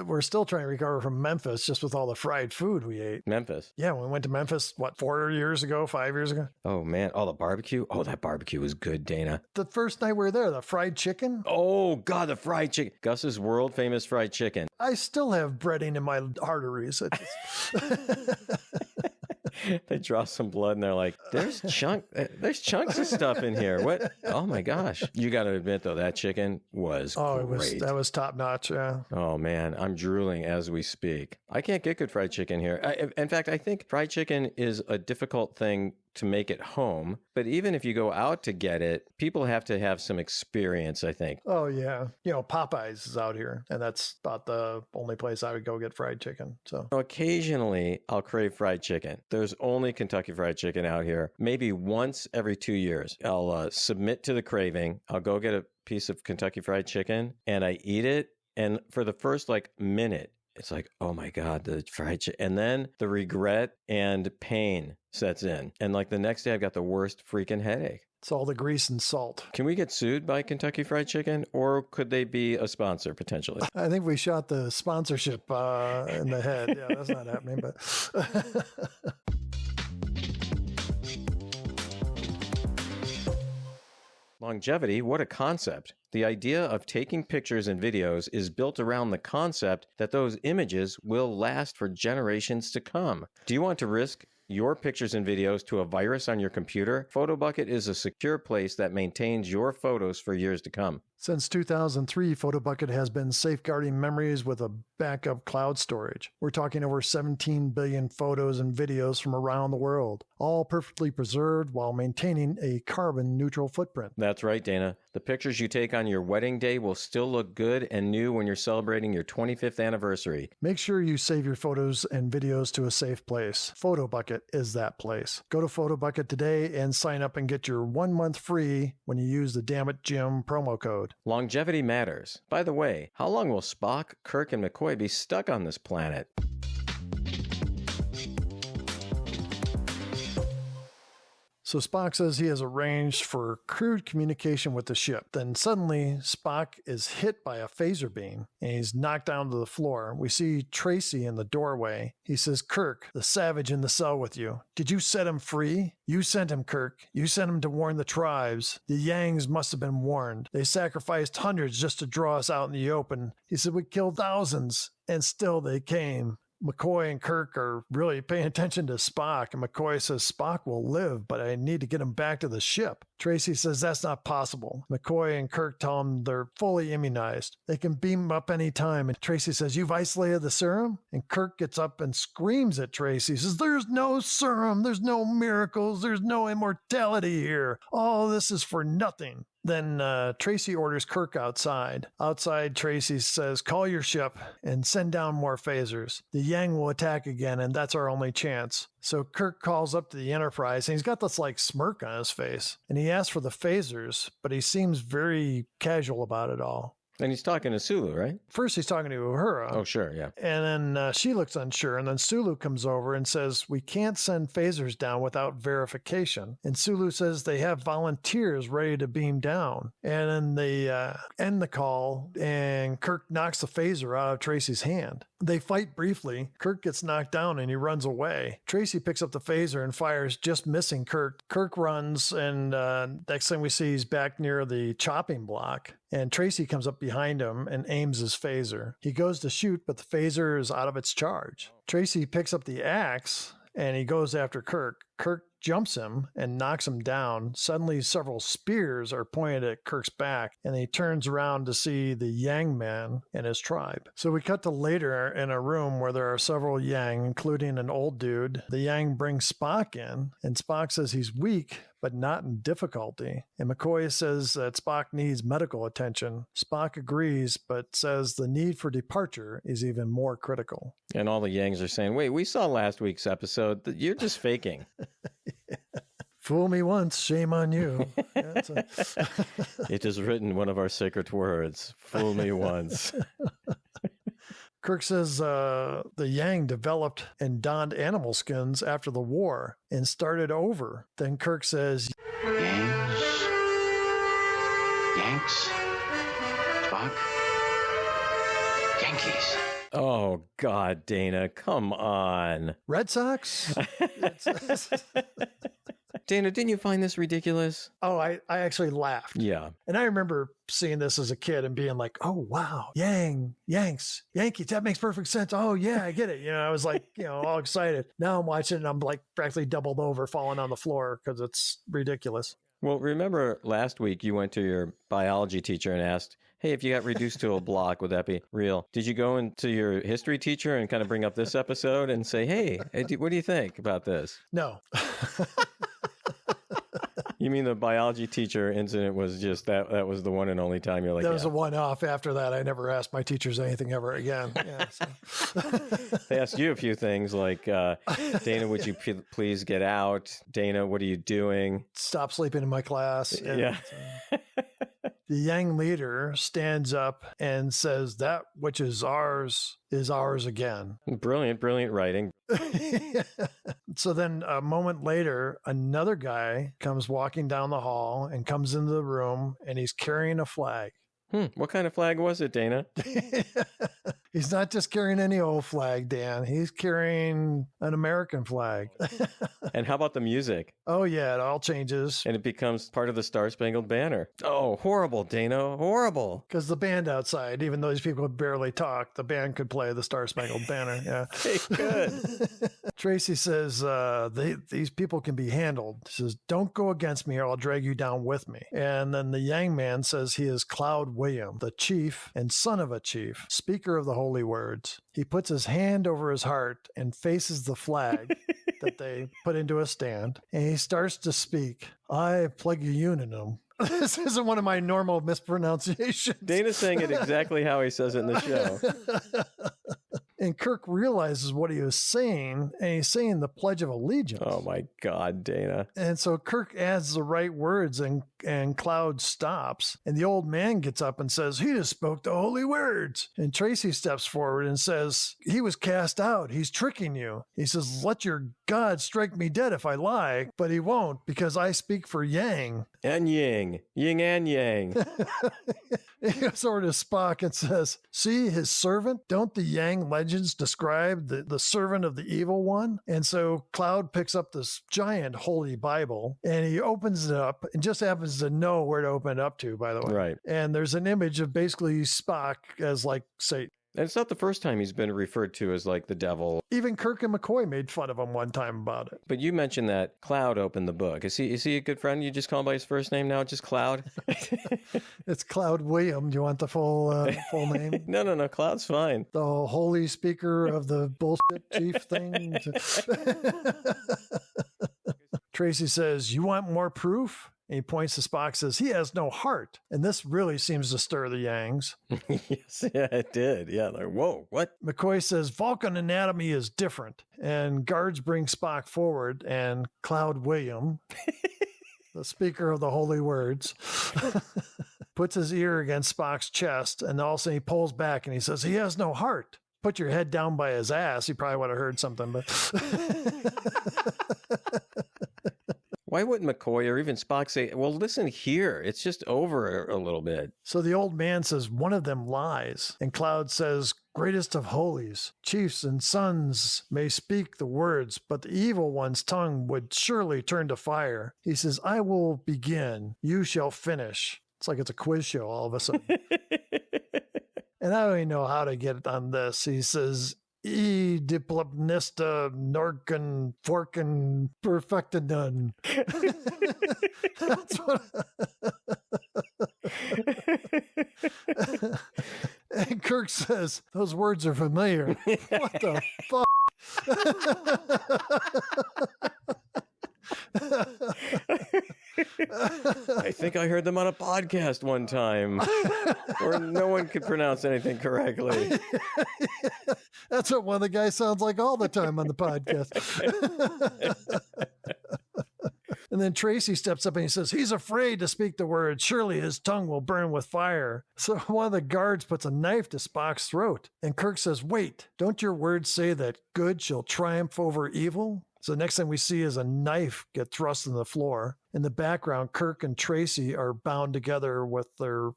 [SPEAKER 1] We're still trying to recover from Memphis just with all the fried food we ate.
[SPEAKER 2] Memphis?
[SPEAKER 1] Yeah, we went to Memphis, 4 years ago, 5 years ago?
[SPEAKER 2] Oh, man. Oh, the barbecue? Oh, that barbecue was good, Dana.
[SPEAKER 1] The first night we were there, the fried chicken?
[SPEAKER 2] Oh, God, the fried chicken. Gus's world-famous fried chicken.
[SPEAKER 1] I still have breading in my arteries.
[SPEAKER 2] They draw some blood and they're like, there's chunks of stuff in here. What? Oh my gosh. You got to admit though, that chicken was great.
[SPEAKER 1] That was top notch. Yeah.
[SPEAKER 2] Oh man, I'm drooling as we speak. I can't get good fried chicken here. In fact, I think fried chicken is a difficult thing to make at home, but even if you go out to get it, people have to have some experience, I think.
[SPEAKER 1] Oh yeah. Popeyes is out here, and that's about the only place I would go get fried chicken. So
[SPEAKER 2] occasionally I'll crave fried chicken. There's only Kentucky Fried Chicken out here. Maybe once every 2 years, I'll submit to the craving. I'll go get a piece of Kentucky Fried Chicken and I eat it. And for the first minute, it's like, oh my God, the fried chicken. And then the regret and pain sets in. And the next day I've got the worst freaking headache.
[SPEAKER 1] It's all the grease and salt.
[SPEAKER 2] Can we get sued by Kentucky Fried Chicken, or could they be a sponsor potentially?
[SPEAKER 1] I think we shot the sponsorship in the head. Yeah, that's not happening, but...
[SPEAKER 2] Longevity, what a concept. The idea of taking pictures and videos is built around the concept that those images will last for generations to come. Do you want to risk your pictures and videos to a virus on your computer? PhotoBucket is a secure place that maintains your photos for years to come.
[SPEAKER 1] Since 2003, PhotoBucket has been safeguarding memories with a backup cloud storage. We're talking over 17 billion photos and videos from around the world, all perfectly preserved while maintaining a carbon-neutral footprint.
[SPEAKER 2] That's right, Dana. The pictures you take on your wedding day will still look good and new when you're celebrating your 25th anniversary.
[SPEAKER 1] Make sure you save your photos and videos to a safe place. PhotoBucket is that place. Go to PhotoBucket today and sign up and get your 1 month free when you use the Dammit Jim promo code.
[SPEAKER 2] Longevity matters. By the way, how long will Spock, Kirk, and McCoy be stuck on this planet?
[SPEAKER 1] So Spock says he has arranged for crude communication with the ship. Then suddenly, Spock is hit by a phaser beam, and he's knocked down to the floor. We see Tracy in the doorway. He says, "Kirk, the savage in the cell with you. Did you set him free? You sent him, Kirk. You sent him to warn the tribes. The Yangs must have been warned. They sacrificed hundreds just to draw us out in the open." He said, "We killed thousands, and still they came." McCoy and Kirk are really paying attention to Spock, and McCoy says Spock will live, but I need to get him back to the ship. Tracy says that's not possible. McCoy and Kirk tell him they're fully immunized. They can beam him up any time, and Tracy says, "You've isolated the serum?" And Kirk gets up and screams at Tracy. He says, "There's no serum, there's no miracles, there's no immortality here. All this is for nothing." Then Tracy orders Kirk outside. Outside, Tracy says, "Call your ship and send down more phasers. The Yang will attack again, and that's our only chance." So Kirk calls up to the Enterprise, and he's got this smirk on his face. And he asks for the phasers, but he seems very casual about it all.
[SPEAKER 2] And he's talking to Sulu, right?
[SPEAKER 1] First, he's talking to Uhura.
[SPEAKER 2] Oh, sure, yeah.
[SPEAKER 1] And then she looks unsure. And then Sulu comes over and says, "We can't send phasers down without verification." And Sulu says they have volunteers ready to beam down. And then they end the call, and Kirk knocks the phaser out of Tracy's hand. They fight briefly. Kirk gets knocked down and he runs away. Tracy picks up the phaser and fires, just missing Kirk. Kirk runs, and next thing we see, he's back near the chopping block. And Tracy comes up behind him and aims his phaser. He goes to shoot, but the phaser is out of its charge. Tracy picks up the axe and he goes after Kirk. Kirk jumps him and knocks him down. Suddenly, several spears are pointed at Kirk's back, and he turns around to see the Yang man and his tribe. So we cut to later in a room where there are several Yang, including an old dude. The Yang bring Spock in, and Spock says he's weak, but not in difficulty. And McCoy says that Spock needs medical attention. Spock agrees, but says the need for departure is even more critical.
[SPEAKER 2] And all the Yangs are saying, "Wait, we saw last week's episode. You're just faking."
[SPEAKER 1] Fool me once, shame on you.
[SPEAKER 2] It is written, one of our sacred words, "Fool me once."
[SPEAKER 1] Kirk says the Yang developed and donned animal skins after the war and started over. Then Kirk says,
[SPEAKER 3] Yangs? Yanks? Spock? Yankees.
[SPEAKER 2] Oh, God, Dana, come on.
[SPEAKER 1] "Red Sox?"
[SPEAKER 2] Dana, didn't you find this ridiculous?
[SPEAKER 1] Oh, I actually laughed.
[SPEAKER 2] Yeah.
[SPEAKER 1] And I remember seeing this as a kid and being like, "Oh, wow, Yanks, Yankees, that makes perfect sense. Oh, yeah, I get it." I was like, all excited. Now I'm watching it and I'm practically doubled over, falling on the floor because it's ridiculous.
[SPEAKER 2] Well, remember last week you went to your biology teacher and asked, "Hey, if you got reduced to a block, would that be real?" Did you go into your history teacher and kind of bring up this episode and say, hey, what do you think about this?
[SPEAKER 1] No.
[SPEAKER 2] You mean the biology teacher incident was just that was the one and only time you're like,
[SPEAKER 1] that was a one-off. After that, I never asked my teachers anything ever again. Yeah, so.
[SPEAKER 2] They asked you a few things like, Dana, would you please get out? Dana, what are you doing?
[SPEAKER 1] Stop sleeping in my class. And,
[SPEAKER 2] yeah.
[SPEAKER 1] The Yang leader stands up and says, "That which is ours again."
[SPEAKER 2] Brilliant writing.
[SPEAKER 1] So then a moment later, another guy comes walking down the hall and comes into the room, and he's carrying a flag.
[SPEAKER 2] What kind of flag was it, Dana?
[SPEAKER 1] He's not just carrying any old flag, Dan. He's carrying an American flag.
[SPEAKER 2] And how about the music?
[SPEAKER 1] Oh, yeah, it all changes.
[SPEAKER 2] And it becomes part of the Star-Spangled Banner. Oh, horrible, Dana. Horrible.
[SPEAKER 1] Because the band outside, even though these people could barely talk, the band could play the Star-Spangled Banner. Yeah.
[SPEAKER 2] They could.
[SPEAKER 1] Tracy says, these people can be handled. She says, don't go against me or I'll drag you down with me. And then the Yang man says he is Cloud William, the chief and son of a chief, speaker of the holy words. He puts his hand over his heart and faces the flag that they put into a stand. And he starts to speak. I plug unionum. This isn't one of my normal mispronunciations.
[SPEAKER 2] Dana's saying it exactly how he says it in the show.
[SPEAKER 1] And Kirk realizes what he was saying, and he's saying the Pledge of Allegiance.
[SPEAKER 2] Oh, my God, Dana.
[SPEAKER 1] And so Kirk adds the right words, and Cloud stops. And the old man gets up and says, he just spoke the holy words. And Tracy steps forward and says, he was cast out. He's tricking you. He says, let your God strike me dead if I lie, but he won't because I speak for Yang.
[SPEAKER 2] And Ying. Yin and Yang.
[SPEAKER 1] He goes over to Spock and says, see his servant? Don't the Yang legends describe the servant of the evil one? And so Cloud picks up this giant holy Bible and he opens it up and just happens to know where to open it up to, by the way.
[SPEAKER 2] Right.
[SPEAKER 1] And there's an image of basically Spock as like Satan.
[SPEAKER 2] And it's not the first time he's been referred to as like the devil.
[SPEAKER 1] Even Kirk and McCoy made fun of him one time about it.
[SPEAKER 2] But you mentioned that Cloud opened the book. Is he a good friend? You just call him by his first name now, just Cloud?
[SPEAKER 1] It's Cloud William. Do you want the full name?
[SPEAKER 2] No. Cloud's fine.
[SPEAKER 1] The holy speaker of the bullshit chief thing. Tracy says, you want more proof? And he points to Spock, says, he has no heart. And this really seems to stir the Yangs.
[SPEAKER 2] Yes, yeah, it did. Yeah, like, whoa, what?
[SPEAKER 1] McCoy says, Vulcan anatomy is different. And guards bring Spock forward, and Cloud William, the speaker of the holy words, puts his ear against Spock's chest, and all of a sudden he pulls back, and he says, he has no heart. Put your head down by his ass. He probably would have heard something, but...
[SPEAKER 2] Why wouldn't McCoy or even Spock say, well, listen here, it's just over a little bit?
[SPEAKER 1] So the old man says, one of them lies. And Cloud says, greatest of holies, chiefs and sons may speak the words, but the evil one's tongue would surely turn to fire. He says, I will begin, you shall finish. It's like it's a quiz show all of a sudden. And I don't even know how to get on this. He says, E diplopnista norcan forcan perfectinun. That's what. And Kirk says, those words are familiar. What the fuck?
[SPEAKER 2] I think I heard them on a podcast one time where no one could pronounce anything correctly.
[SPEAKER 1] That's what one of the guys sounds like all the time on the podcast. And then Tracy steps up and he says, he's afraid to speak the words. Surely his tongue will burn with fire. So one of the guards puts a knife to Spock's throat. And Kirk says, wait, don't your words say that good shall triumph over evil? So the next thing we see is a knife get thrust in the floor. In the background, Kirk and Tracy are bound together with their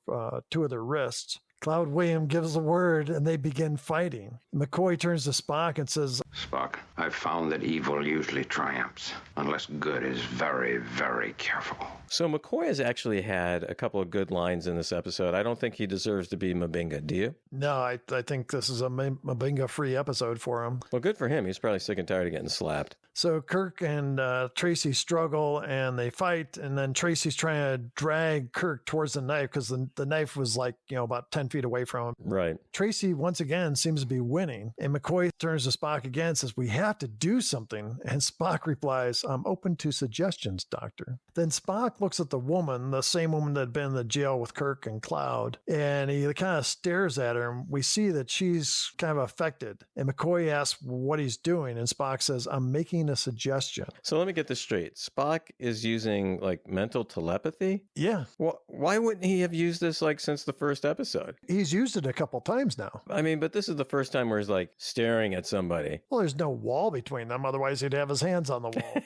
[SPEAKER 1] two of their wrists. Cloud William gives the word and they begin fighting. McCoy turns to Spock and says,
[SPEAKER 4] Spock, I've found that evil usually triumphs, unless good is very, very careful.
[SPEAKER 2] So McCoy has actually had a couple of good lines in this episode. I don't think he deserves to be Mabinga, do you?
[SPEAKER 1] No, I think this is a Mabinga-free episode for him.
[SPEAKER 2] Well, good for him. He's probably sick and tired of getting slapped.
[SPEAKER 1] So Kirk and Tracy struggle and they fight, and then Tracy's trying to drag Kirk towards the knife because the knife was like, about 10 feet away from him.
[SPEAKER 2] Right.
[SPEAKER 1] Tracy, once again, seems to be winning. And McCoy turns to Spock again and says, we have to do something. And Spock replies, I'm open to suggestions, Doctor. Then Spock looks at the woman, the same woman that had been in the jail with Kirk and Cloud, and he kind of stares at her, and we see that she's kind of affected. And McCoy asks what he's doing, and Spock says, I'm making a suggestion.
[SPEAKER 2] So let me get this straight. Spock is using mental telepathy?
[SPEAKER 1] Yeah.
[SPEAKER 2] Well, why wouldn't he have used this since the first episode?
[SPEAKER 1] He's used it a couple times now.
[SPEAKER 2] I mean, but this is the first time where he's staring at somebody.
[SPEAKER 1] Well, there's no wall between them. Otherwise, he'd have his hands on the wall.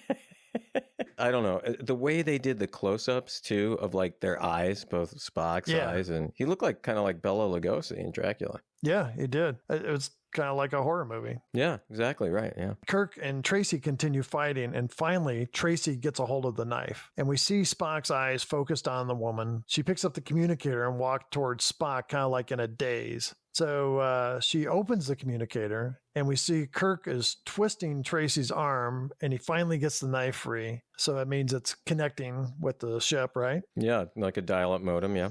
[SPEAKER 2] I don't know. The way they did the close-ups, too, of like their eyes, both Spock's eyes, and he looked like kind of like Bela Lugosi in Dracula.
[SPEAKER 1] Yeah, he did. It was kind of like a horror movie.
[SPEAKER 2] Yeah, exactly right. Yeah.
[SPEAKER 1] Kirk and Tracy continue fighting, and finally, Tracy gets a hold of the knife. And we see Spock's eyes focused on the woman. She picks up the communicator and walks towards Spock, kind of like in a daze. So she opens the communicator, and we see Kirk is twisting Tracy's arm, and he finally gets the knife free. So that means it's connecting with the ship, right?
[SPEAKER 2] Yeah, like a dial-up modem, yeah.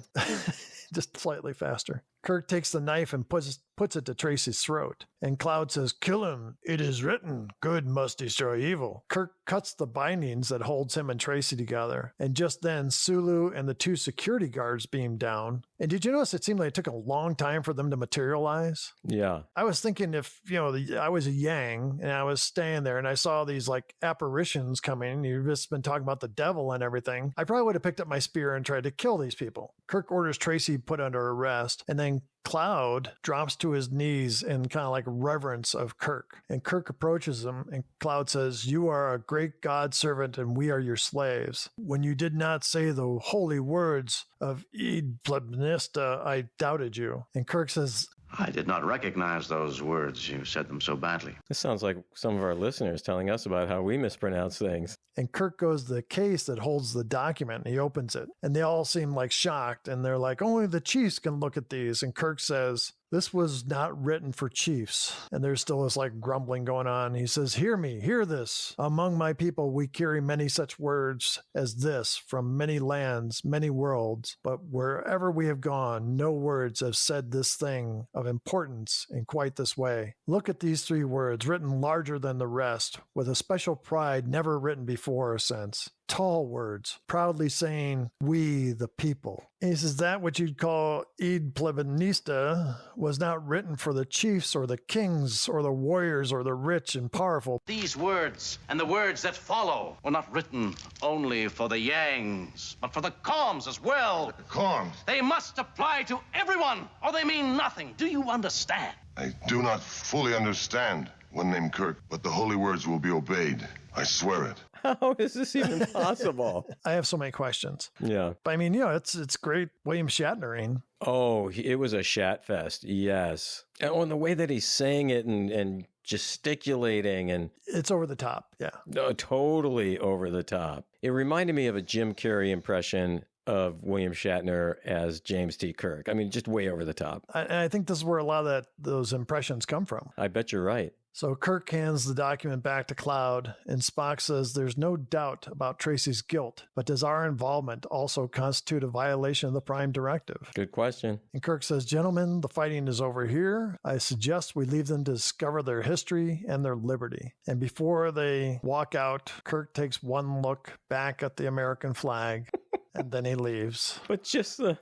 [SPEAKER 1] Just slightly faster. Kirk takes the knife and puts it to Tracy's throat. And Cloud says, "Kill him. It is written, good must destroy evil." Kirk cuts the bindings that holds him and Tracy together. And just then, Sulu and the 2 security guards beam down. And did you notice it seemed like it took a long time for them to materialize?
[SPEAKER 2] Yeah.
[SPEAKER 1] I was thinking if, I was a Yang and I was staying there and I saw these like apparitions coming, you've just been talking about the devil and everything, I probably would have picked up my spear and tried to kill these people. Kirk orders Tracy put under arrest, and then Cloud drops to his knees in kind of like reverence of Kirk. And Kirk approaches him, and Cloud says, "You are a great God servant, and we are your slaves. When you did not say the holy words of Id Plebnista, I doubted you." And Kirk says,
[SPEAKER 3] I did not recognize those words. You said them so badly.
[SPEAKER 2] This sounds like some of our listeners telling us about how we mispronounce things.
[SPEAKER 1] And Kirk goes to the case that holds the document, and he opens it. And they all seem like shocked, and they're like, "Only the chiefs can look at these." And Kirk says, "This was not written for chiefs." And there's still this like grumbling going on. He says, "Hear me, hear this. Among my people, we carry many such words as this from many lands, many worlds. But wherever we have gone, no words have said this thing of importance in quite this way. Look at these 3 words written larger than the rest, with a special pride never written before or since. Tall words, proudly saying, 'We the people.'" And he says that what you'd call Id Plebnista was not written for the chiefs or the kings or the warriors or the rich and powerful.
[SPEAKER 3] These words and the words that follow were not written only for the Yangs, but for the Coms as well.
[SPEAKER 5] The Coms?
[SPEAKER 3] They must apply to everyone, or they mean nothing. Do you understand?
[SPEAKER 5] I do not fully understand, one named Kirk, but the holy words will be obeyed. I swear it.
[SPEAKER 2] How is this even possible?
[SPEAKER 1] I have so many questions.
[SPEAKER 2] Yeah.
[SPEAKER 1] But I mean, it's great William Shatnering.
[SPEAKER 2] Oh, it was a shat fest. Yes. And the way that he's saying it and gesticulating and...
[SPEAKER 1] It's over the top. Yeah.
[SPEAKER 2] No, totally over the top. It reminded me of a Jim Carrey impression of William Shatner as James T. Kirk. I mean, just way over the top.
[SPEAKER 1] I think this is where a lot of those impressions come from.
[SPEAKER 2] I bet you're right.
[SPEAKER 1] So Kirk hands the document back to Cloud, and Spock says there's no doubt about Tracy's guilt, but does our involvement also constitute a violation of the Prime Directive?
[SPEAKER 2] Good question.
[SPEAKER 1] And Kirk says, "Gentlemen, the fighting is over here. I suggest we leave them to discover their history and their liberty." And before they walk out, Kirk takes one look back at the American flag. And then he leaves.
[SPEAKER 2] But just the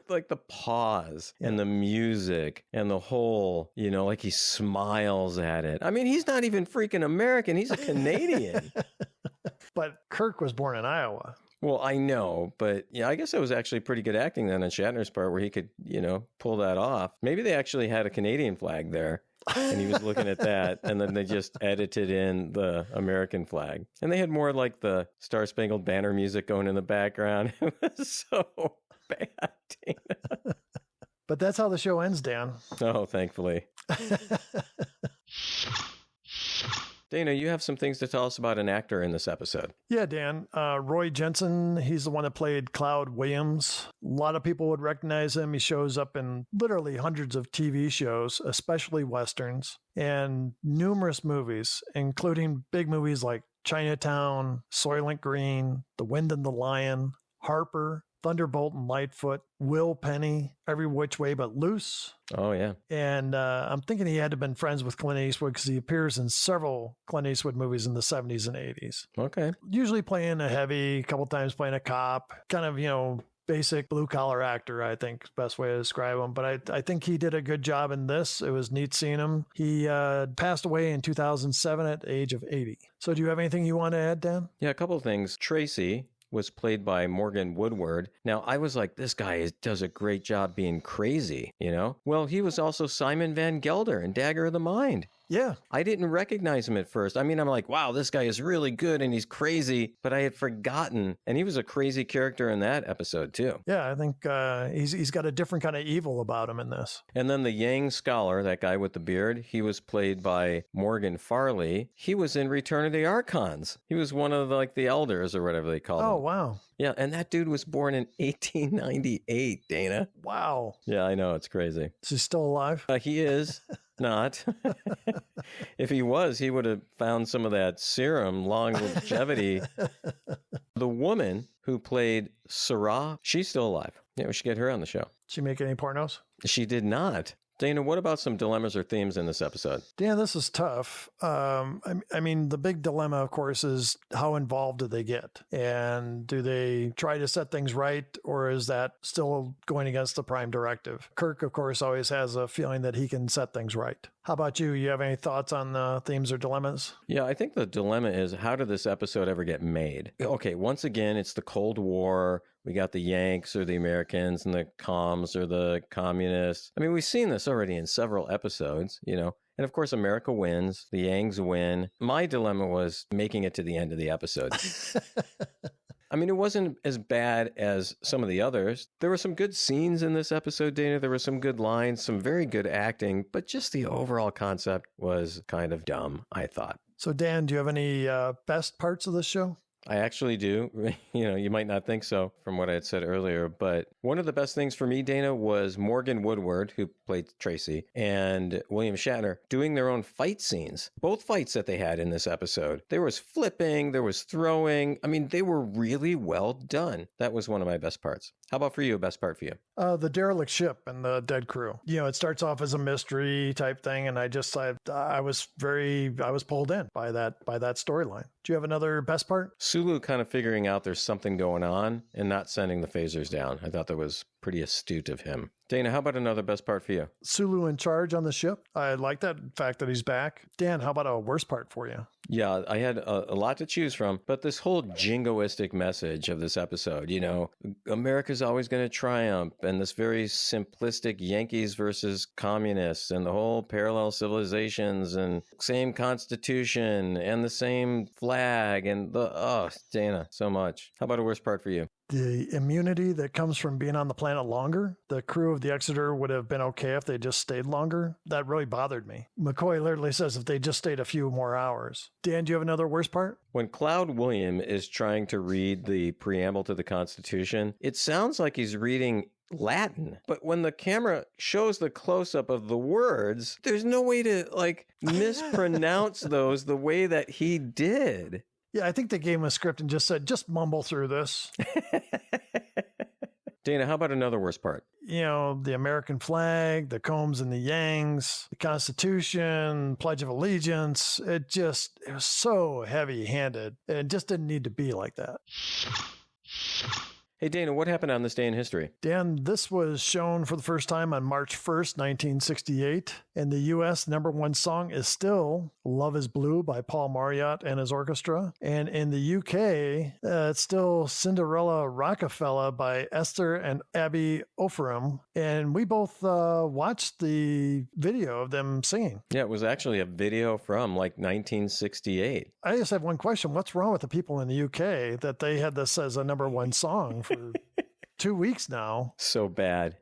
[SPEAKER 2] pause and the music and the whole, like he smiles at it. I mean, he's not even freaking American. He's a Canadian.
[SPEAKER 1] But Kirk was born in Iowa.
[SPEAKER 2] Well, I know, but I guess it was actually pretty good acting then on Shatner's part where he could, pull that off. Maybe they actually had a Canadian flag there. And he was looking at that, and then they just edited in the American flag. And they had more like the Star Spangled Banner music going in the background. It was so bad, Dana.
[SPEAKER 1] But that's how the show ends, Dan.
[SPEAKER 2] Oh, thankfully. Dana, you have some things to tell us about an actor in this episode.
[SPEAKER 1] Yeah, Dan. Roy Jensen, he's the one that played Cloud Williams. A lot of people would recognize him. He shows up in literally hundreds of TV shows, especially Westerns, and numerous movies, including big movies like Chinatown, Soylent Green, The Wind and the Lion, Harper, Thunderbolt and Lightfoot, Will Penny, Every Which Way But Loose.
[SPEAKER 2] Oh, yeah.
[SPEAKER 1] And I'm thinking he had to have been friends with Clint Eastwood because he appears in several Clint Eastwood movies in the 70s and 80s.
[SPEAKER 2] Okay.
[SPEAKER 1] Usually playing a heavy, a couple times playing a cop, kind of, basic blue-collar actor, I think, is the best way to describe him. But I think he did a good job in this. It was neat seeing him. He passed away in 2007 at the age of 80. So do you have anything you want to add, Dan?
[SPEAKER 2] Yeah, a couple of things. Tracy was played by Morgan Woodward. Now, I was like, this guy does a great job being crazy, Well, he was also Simon Van Gelder in Dagger of the Mind.
[SPEAKER 1] Yeah.
[SPEAKER 2] I didn't recognize him at first. I mean, I'm like, wow, this guy is really good and he's crazy, but I had forgotten. And he was a crazy character in that episode too.
[SPEAKER 1] Yeah, I think he's got a different kind of evil about him in this.
[SPEAKER 2] And then the Yang scholar, that guy with the beard, he was played by Morgan Farley. He was in Return of the Archons. He was one of the elders or whatever they call him.
[SPEAKER 1] Oh, wow.
[SPEAKER 2] Yeah, and that dude was born in 1898, Dana.
[SPEAKER 1] Wow.
[SPEAKER 2] Yeah, I know, it's crazy.
[SPEAKER 1] Is he still alive?
[SPEAKER 2] He is not. If he was, he would have found some of that serum, longevity. The woman who played Sarah, she's still alive. Yeah, we should get her on the show.
[SPEAKER 1] Did she make any pornos?
[SPEAKER 2] She did not. Dana, what about some dilemmas or themes in this episode?
[SPEAKER 1] Dan, this is tough. I mean, the big dilemma, of course, is how involved do they get? And do they try to set things right, or is that still going against the Prime Directive? Kirk, of course, always has a feeling that he can set things right. How about you? You have any thoughts on the themes or dilemmas?
[SPEAKER 2] Yeah, I think the dilemma is, how did this episode ever get made? Okay, once again, it's the Cold War. We got the Yanks or the Americans and the comms or the communists. I mean, we've seen this already in several episodes, you know. And of course, America wins. The Yanks win. My dilemma was making it to the end of the episode. I mean, it wasn't as bad as some of the others. There were some good scenes in this episode, Dana. There were some good lines, some very good acting, but just the overall concept was kind of dumb, I thought.
[SPEAKER 1] So, Dan, do you have any best parts of the show?
[SPEAKER 2] I actually do. You know, you might not think so from what I had said earlier, but one of the best things for me, Dana, was Morgan Woodward, who played Tracy, and William Shatner doing their own fight scenes. Both fights that they had in this episode. There was flipping, there was throwing. I mean, they were really well done. That was one of my best parts. How about for you, a best part for you?
[SPEAKER 1] The derelict ship and the dead crew. You know, it starts off as a mystery type thing, and I was pulled in by that storyline. Do you have another best part?
[SPEAKER 2] Sulu kind of figuring out there's something going on and not sending the phasers down. I thought that was pretty astute of him. Dana, how about another best part for you?
[SPEAKER 1] Sulu in charge on the ship. I like that fact that he's back. Dan, how about a worst part for you?
[SPEAKER 2] Yeah, I had a lot to choose from, but this whole jingoistic message of this episode, you know, America's always going to triumph, and this very simplistic Yankees versus communists, and the whole parallel civilizations, and same constitution, and the same flag, and Dana, so much. How about a worst part for you?
[SPEAKER 1] The immunity that comes from being on the planet longer. The crew of the Exeter would have been okay if they just stayed longer. That really bothered me. McCoy literally says if they just stayed a few more hours. Dan, do you have another worst part?
[SPEAKER 2] When Cloud William is trying to read the preamble to the Constitution, it sounds like he's reading Latin, but when the camera shows the close-up of the words, there's no way to mispronounce those the way that he did.
[SPEAKER 1] Yeah, I think they gave him a script and just said, just mumble through this.
[SPEAKER 2] Dana, how about another worst part?
[SPEAKER 1] You know, the American flag, the Combs and the Yangs, the Constitution, Pledge of Allegiance. It was so heavy-handed. It just didn't need to be like that.
[SPEAKER 2] Hey, Dana, what happened on this day in history?
[SPEAKER 1] Dan, this was shown for the first time on March 1st, 1968. In the U.S., #1 song is still Love is Blue by Paul Marriott and his orchestra. And in the U.K., it's still Cinderella Rockefeller by Esther and Abby Ophram. And we both watched the video of them singing.
[SPEAKER 2] Yeah, it was actually a video from 1968.
[SPEAKER 1] I just have one question. What's wrong with the people in the U.K. that they had this as a #1 song for 2 weeks now?
[SPEAKER 2] So bad,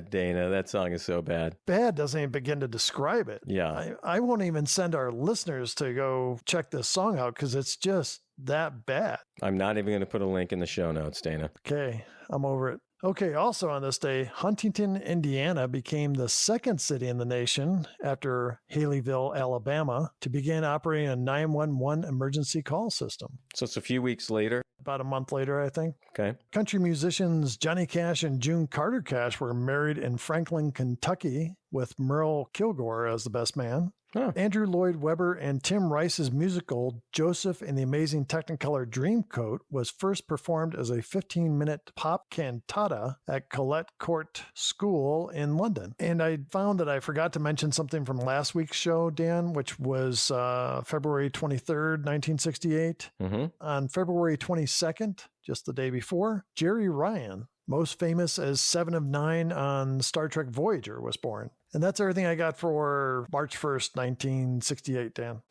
[SPEAKER 2] Dana. That song is so bad.
[SPEAKER 1] Bad doesn't even begin to describe it.
[SPEAKER 2] Yeah.
[SPEAKER 1] I won't even send our listeners to go check this song out because it's just that bad.
[SPEAKER 2] I'm not even going to put a link in the show notes, Dana.
[SPEAKER 1] Okay, I'm over it. Okay, also on this day, Huntington, Indiana became the second city in the nation after Haleyville, Alabama, to begin operating a 911 emergency call system.
[SPEAKER 2] So it's a few weeks later?
[SPEAKER 1] About a month later, I think.
[SPEAKER 2] Okay.
[SPEAKER 1] Country musicians Johnny Cash and June Carter Cash were married in Franklin, Kentucky, with Merle Kilgore as the best man.
[SPEAKER 2] Huh.
[SPEAKER 1] Andrew Lloyd Webber and Tim Rice's musical Joseph and the Amazing Technicolor Dreamcoat was first performed as a 15-minute pop cantata at Colette Court School in London. And I found that I forgot to mention something from last week's show, Dan, which was February 23rd, 1968.
[SPEAKER 2] Mm-hmm.
[SPEAKER 1] On February 22nd, just the day before, Jerry Ryan, most famous as 7 of 9 on Star Trek Voyager, was born. And that's everything I got for March 1st, 1968, Dan.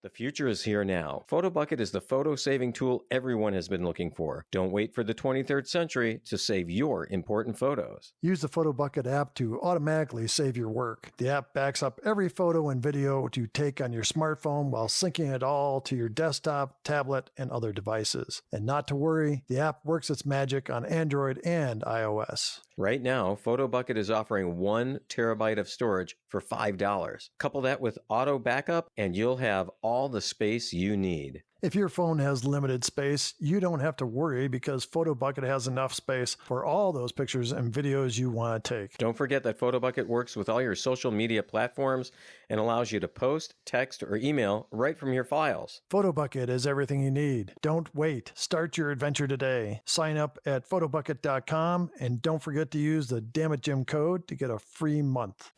[SPEAKER 2] The future is here now. PhotoBucket is the photo-saving tool everyone has been looking for. Don't wait for the 23rd century to save your important photos.
[SPEAKER 1] Use the PhotoBucket app to automatically save your work. The app backs up every photo and video you take on your smartphone while syncing it all to your desktop, tablet, and other devices. And not to worry, the app works its magic on Android and iOS.
[SPEAKER 2] Right now, PhotoBucket is offering 1 terabyte of storage for $5. Couple that with auto backup, and you'll have all the space you need.
[SPEAKER 1] If your phone has limited space, you don't have to worry because PhotoBucket has enough space for all those pictures and videos you want to take.
[SPEAKER 2] Don't forget that PhotoBucket works with all your social media platforms and allows you to post, text, or email right from your files.
[SPEAKER 1] PhotoBucket is everything you need. Don't wait. Start your adventure today. Sign up at photobucket.com and don't forget to use the Dammit Jim code to get a free month.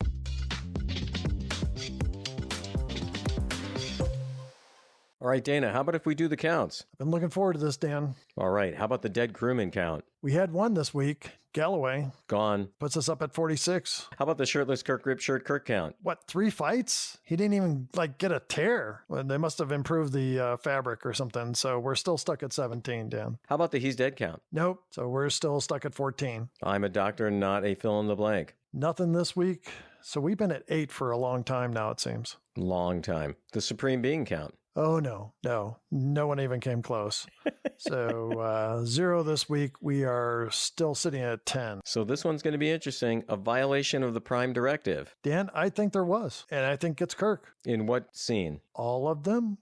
[SPEAKER 2] All right, Dana, how about if we do the counts?
[SPEAKER 1] I've been looking forward to this, Dan.
[SPEAKER 2] All right, how about the dead crewman count?
[SPEAKER 1] We had one this week. Galloway
[SPEAKER 2] Gone.
[SPEAKER 1] puts us up at 46.
[SPEAKER 2] How about the shirtless Kirk Rip Shirt Kirk count?
[SPEAKER 1] What, 3 fights? He didn't even get a tear. Well, they must have improved the fabric or something. So we're still stuck at 17, Dan.
[SPEAKER 2] How about the he's dead count?
[SPEAKER 1] Nope. So we're still stuck at 14.
[SPEAKER 2] I'm a doctor, not a fill in the blank.
[SPEAKER 1] Nothing this week. So we've been at 8 for a long time now, it seems.
[SPEAKER 2] Long time. The supreme being count.
[SPEAKER 1] Oh, no. No one even came close. So 0 this week. We are still sitting at 10.
[SPEAKER 2] So this one's going to be interesting. A violation of the Prime Directive.
[SPEAKER 1] Dan, I think there was. And I think it's Kirk.
[SPEAKER 2] In what scene?
[SPEAKER 1] All of them?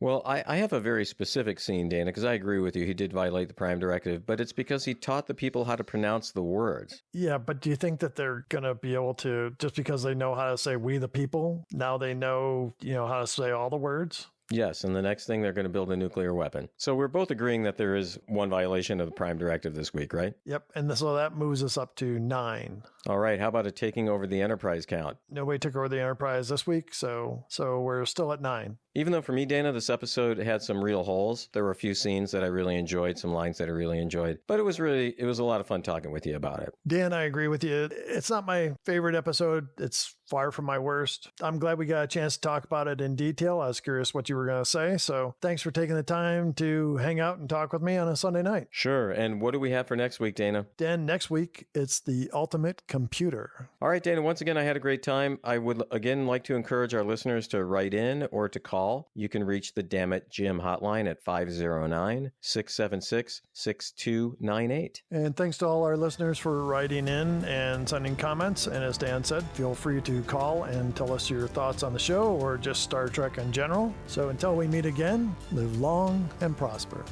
[SPEAKER 2] Well, I have a very specific scene, Dana, because I agree with you. He did violate the Prime Directive, but it's because he taught the people how to pronounce the words.
[SPEAKER 1] Yeah, but do you think that they're going to be able to, just because they know how to say we the people, now they know, how to say all the words?
[SPEAKER 2] Yes, and the next thing, they're going to build a nuclear weapon. So we're both agreeing that there is one violation of the Prime Directive this week, right?
[SPEAKER 1] Yep, and so that moves us up to 9.
[SPEAKER 2] All right, how about it taking over the Enterprise count?
[SPEAKER 1] Nobody took over the Enterprise this week, so we're still at 9.
[SPEAKER 2] Even though for me, Dana, this episode had some real holes. There were a few scenes that I really enjoyed, some lines that I really enjoyed. But it was a lot of fun talking with you about it.
[SPEAKER 1] Dan, I agree with you. It's not my favorite episode. It's far from my worst. I'm glad we got a chance to talk about it in detail. I was curious what you were going to say. So thanks for taking the time to hang out and talk with me on a Sunday night.
[SPEAKER 2] Sure. And what do we have for next week, Dana?
[SPEAKER 1] Dan, next week, it's the ultimate computer.
[SPEAKER 2] All right, Dana, once again, I had a great time. I would, again, like to encourage our listeners to write in or to call. You can reach the Dammit Jim hotline at 509-676-6298.
[SPEAKER 1] And thanks to all our listeners for writing in and sending comments. And as Dan said, feel free to call and tell us your thoughts on the show or just Star Trek in general. So until we meet again, live long and prosper.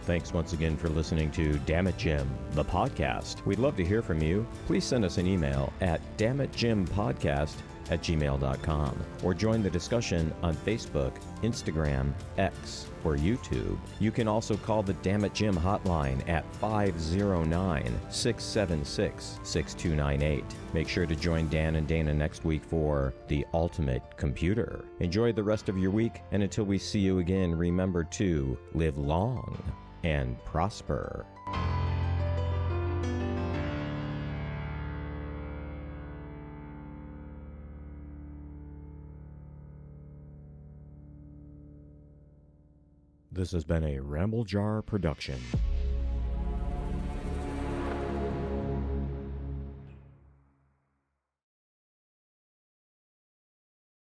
[SPEAKER 2] Thanks once again for listening to Dammit Jim, the podcast. We'd love to hear from you. Please send us an email at dammitjimpodcast@gmail.com or join the discussion on Facebook, Instagram, X, or YouTube. You can also call the Dammit Jim hotline at 509-676-6298. Make sure to join Dan and Dana next week for The Ultimate Computer. Enjoy the rest of your week, and until we see you again, remember to live long and prosper. This has been a Ramble Jar production.